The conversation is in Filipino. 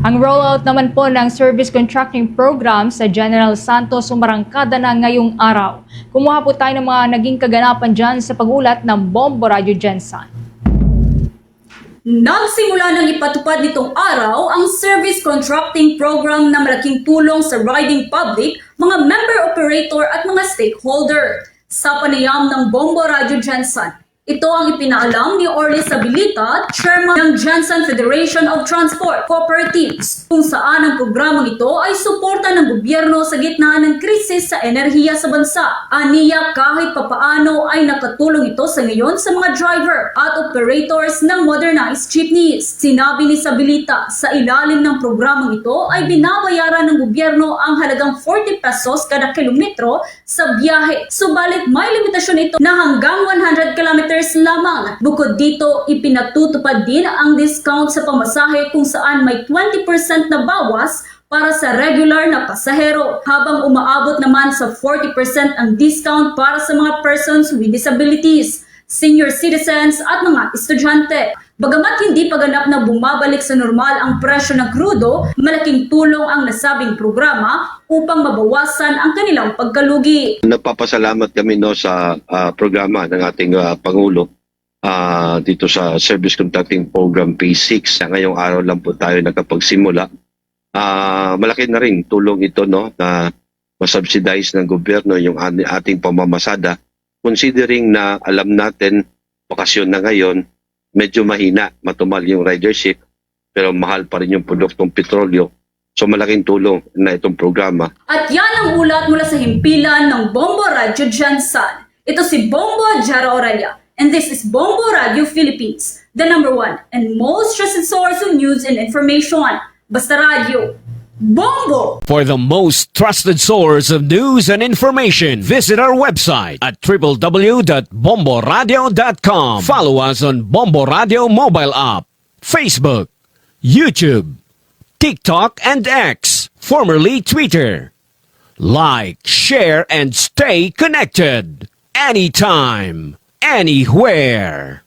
Ang rollout naman po ng service contracting program sa General Santos sumarangkada na ngayong araw. Kumuha po tayo ng mga naging kaganapan dyan sa pag-ulat ng Bombo Radio Gensan. Nagsimula ng ipatupad nitong araw ang service contracting program na malaking tulong sa riding public, mga member operator at mga stakeholder. Sa panayam ng Bombo Radio Gensan, ito ang ipinaalam ni Orly Sabilita, Chairman ng Gensan Federation of Transport Cooperatives, kung saan ang programang ito ay suporta ng gobyerno sa gitna ng krisis sa enerhiya sa bansa. Aniya, kahit papaano ay nakatulong ito sa ngayon sa mga driver at operators ng modernized jeepneys. Sinabi ni Sabilita, sa ilalim ng programang ito ay binabayaran ng gobyerno ang halagang 40 pesos kada kilometro sa biyahe. Subalit may limitasyon ito na hanggang 100 kilometers lamang. Bukod dito, ipinatutupad din ang discount sa pamasahe kung saan may 20% na bawas para sa regular na pasahero, habang umaabot naman sa 40% ang discount para sa mga persons with disabilities, senior citizens at mga estudyante. Bagamat hindi pa ganap na bumabalik sa normal ang presyo ng krudo, malaking tulong ang nasabing programa upang mabawasan ang kanilang pagkalugi. Nagpapasalamat kami sa programa ng ating Pangulo dito sa Service Contracting Program Phase 6. Ngayong araw lang po tayo nakapagsimula. Malaki na rin tulong ito na masubsidize ng gobyerno yung ating pamamasada, considering na alam natin bakasyon na ngayon, medyo mahina, matumal yung ridership, pero mahal pa rin yung produktong petrolyo. So malaking tulong na itong programa. At yan ang ulat mula sa himpilan ng Bombo Radio Gensan. Ito si Bombo Jara Aurelia, and this is Bombo Radio Philippines, the #1 and most trusted source of news and information. Basta Radio, Bombo! For the most trusted source of news and information, visit our website at www.bomboradio.com. Follow us on Bombo Radio mobile app, Facebook, YouTube, TikTok, and X, formerly Twitter. Like, share, and stay connected. Anytime, anywhere.